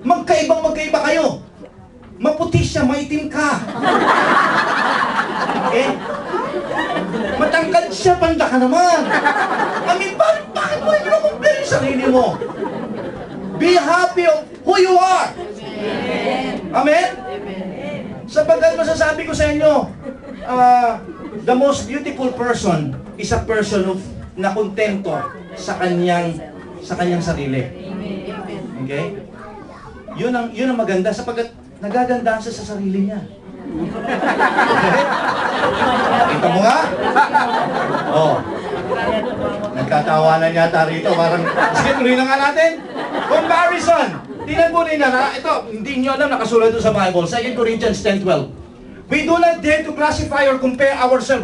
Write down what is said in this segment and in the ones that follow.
Magkaiba kayo. Maputi siya, maitim ka. Okay? Matangkad siya, panda ka naman. I mean, bakit mo i-compare yung sarili mo? Be happy of who you are. Amen? Sapagkat masasabi ko sa inyo, the most beautiful person is a person of na kontento sa kanyang sarili. Okay? Yun ang maganda sapagkat nagagandaan siya sa sarili niya. Okay? Kita mo nga? Oh. Nagkatawanan yata rito. Parang, sige, tuloy na nga natin. Comparison. Tingnan mo rin na, ito, hindi nyo alam, nakasulat doon sa Bible. 2 Corinthians 10:12. We do not dare to classify or compare ourselves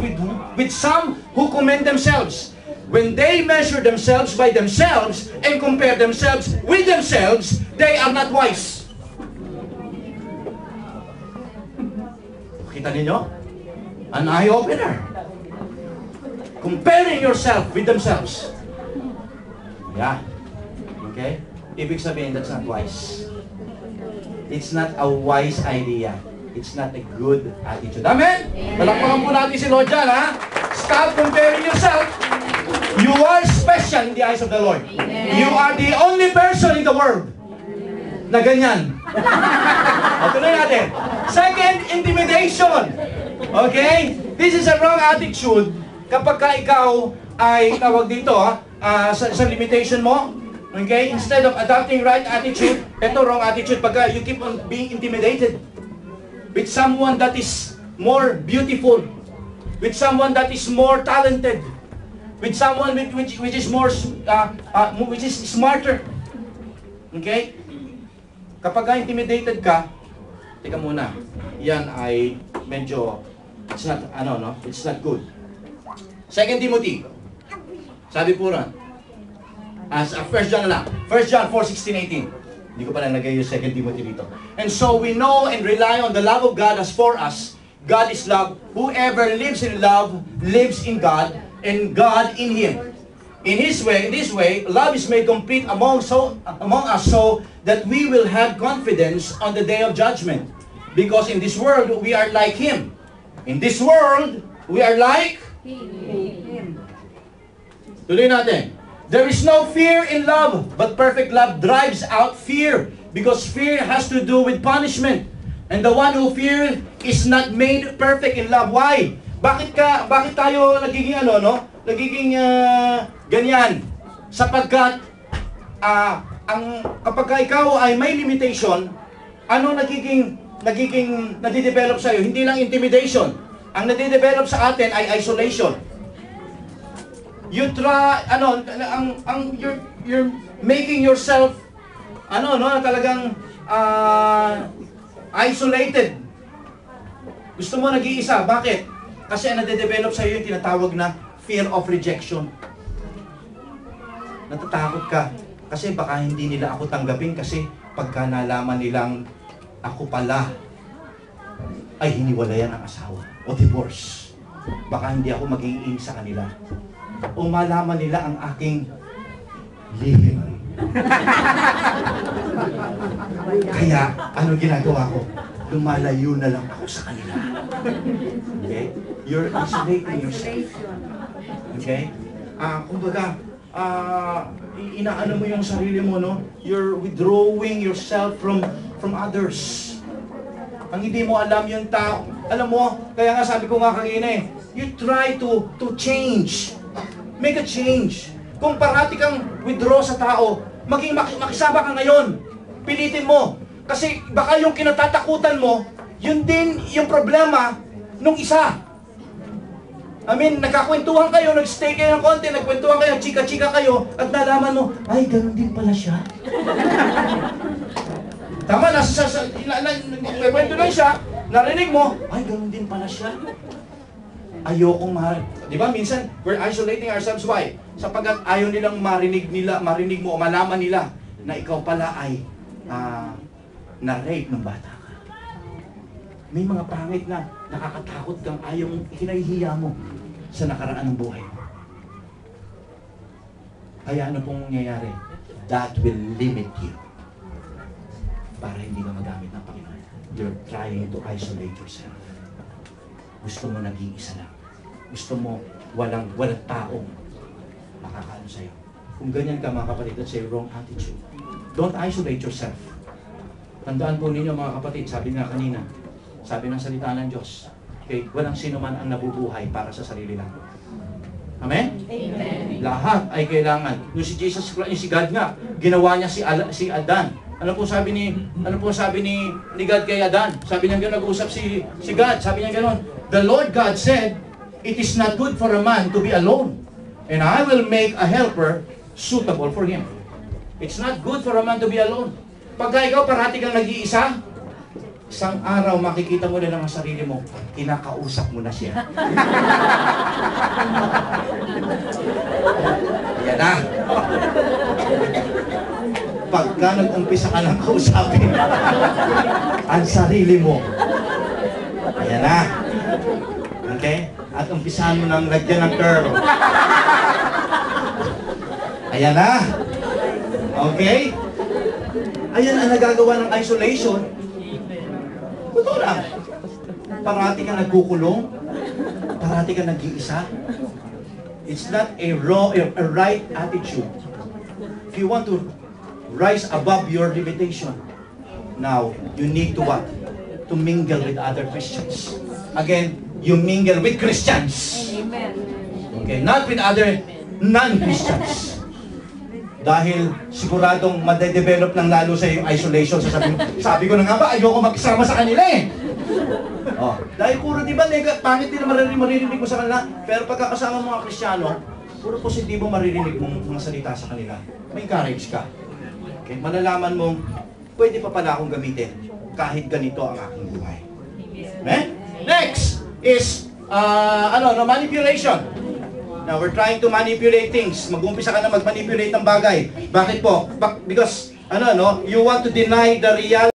with some who commend themselves. When they measure themselves by themselves and compare themselves with themselves, they are not wise. Kita ninyo? An eye-opener. Comparing yourself with themselves. Yeah. Okay? Ibig sabihin, that's not wise. It's not a wise idea. It's not a good attitude. Amen? Palakpakan po natin si Lord dyan, ha? Stop comparing yourself. You are special in the eyes of the Lord. You are the only person in the world na ganyan. O, tuloy natin. Second, intimidation. Okay? This is a wrong attitude kapag ka ikaw ay tawag dito, sa limitation mo. Okay? Instead of adopting right attitude, ito wrong attitude pagka you keep on being intimidated with someone that is more beautiful, with someone that is more talented, with someone which is more which is smarter. Okay? Kapag intimidated ka, teka muna, yan ay medyo, it's not, it's not good. 2 Timothy, sabi po rin, as 1 John na lang, 1 John 4:16-18. Hindi ko pa nalagay yung 2 Timothy dito. And so we know and rely on the love of God as for us. God is love. Whoever lives in love, lives in God, and God in Him. In this way, love is made complete among us so that we will have confidence on the day of judgment. Because in this world, we are like Him. In this world, we are like Him. Tuloy natin. There is no fear in love, but perfect love drives out fear. Because fear has to do with punishment. And the one who fears is not made perfect in love. Why? Bakit tayo nagiging ganyan? Sapagkat kapag ikaw ay may limitation, ano nagiging nadidevelop sa iyo? Hindi lang intimidation. Ang nadidevelop sa atin ay isolation. You try you're making yourself talagang isolated. Gusto mo nag-iisa. Bakit? Kasi ang nade-develop sa iyo yung tinatawag na fear of rejection. Natatakot ka. Kasi baka hindi nila ako tanggapin kasi pagka nalaman nilang ako pala ay hiniwalayan ang asawa o divorce. Baka hindi ako magiging sa kanila. O malaman nila ang aking lihim. Kaya, ano ginagawa ko? Lumalayo na lang ako sa kanila. Okay? You're isolating yourself. Okay? Kumbaga, inaano mo yung sarili mo, no? You're withdrawing yourself from others. Ang hindi mo alam yung tao. Alam mo, kaya nga sabi ko nga kanina you try to change. Make a change. Kung parati kang withdraw sa tao, maging makisama ka ngayon. Pilitin mo. Kasi baka yung kinatatakutan mo, yun din yung problema nung isa. I mean, nagkakwentuhan kayo, nag-stay kayo ng konti, nagkwentuhan kayo, chika-chika kayo, at nalaman mo, ay, ganun din pala siya. Tama, nagkwento lang siya, narinig mo, ay, ganun din pala siya. Ayokong mahal. Di ba, minsan, we're isolating ourselves. Why? Sapagkat ayaw nilang marinig mo, o malaman nila, na ikaw pala ay na-rape ng bata ka. May mga pangit na nakakatakot kang ayaw mong hinahihiya mo sa nakaraan ng buhay mo. Kaya ano pong nangyayari? That will limit you. para hindi ka magamit ng Panginoon. You're trying to isolate yourself. Gusto mo nag-iisa lang. Gusto mo walang taong makakaano sa'yo. Kung ganyan ka mga kapatid, that's a wrong attitude. Don't isolate yourself. Tandaan po ninyo mga kapatid, sabi nga kanina, sabi ng salita ng Diyos, okay, walang sino man ang nabubuhay para sa sarili lang. Amen? Amen. Lahat ay kailangan. Yung si Jesus, yung si God nga, ginawa niya si Adan. Ano po sabi ni God kay Adan? Sabi niya gano'n, nag-uusap si God. Sabi niya gano'n, the Lord God said, it is not good for a man to be alone, and I will make a helper suitable for him. It's not good for a man to be alone. Pagka ikaw parati kang nag-iisa, isang araw makikita mo na lang ang sarili mo, kinakausap mo na siya. Yan na. Pagka nag-umpisa ka ng kausapin, ang sarili mo, ayan na. Okay? At umpisahan mo nang lagyan ng curl. Ayan na. Okay? Ayan ang nagagawa ng isolation. Totoo lang. Parati ka nagkukulong. Parati ka nag-iisa. It's not a right attitude. If you want to rise above your limitation, now, you need to what? To mingle with other Christians. Again, you mingle with Christians. Amen. Okay, not with other non-Christians. Dahil siguradong madedevelop ng lalo sa yung isolation. Sabi ko na nga ba, ayoko makisama sa kanila eh. Oh, dahil puro di ba, pangit din na maririnig mo sa kanila. Pero pagkakasama mo mga Kristiyano, puro positibo maririnig mong mga salita sa kanila. May courage ka. Okay, malalaman mong, pwede pa pala akong gamitin kahit ganito ang aking buhay. Okay? Next is, manipulation. Now, we're trying to manipulate things. Mag-umpisa ka na mag-manipulate ng bagay. Bakit po? Because, you want to deny the reality.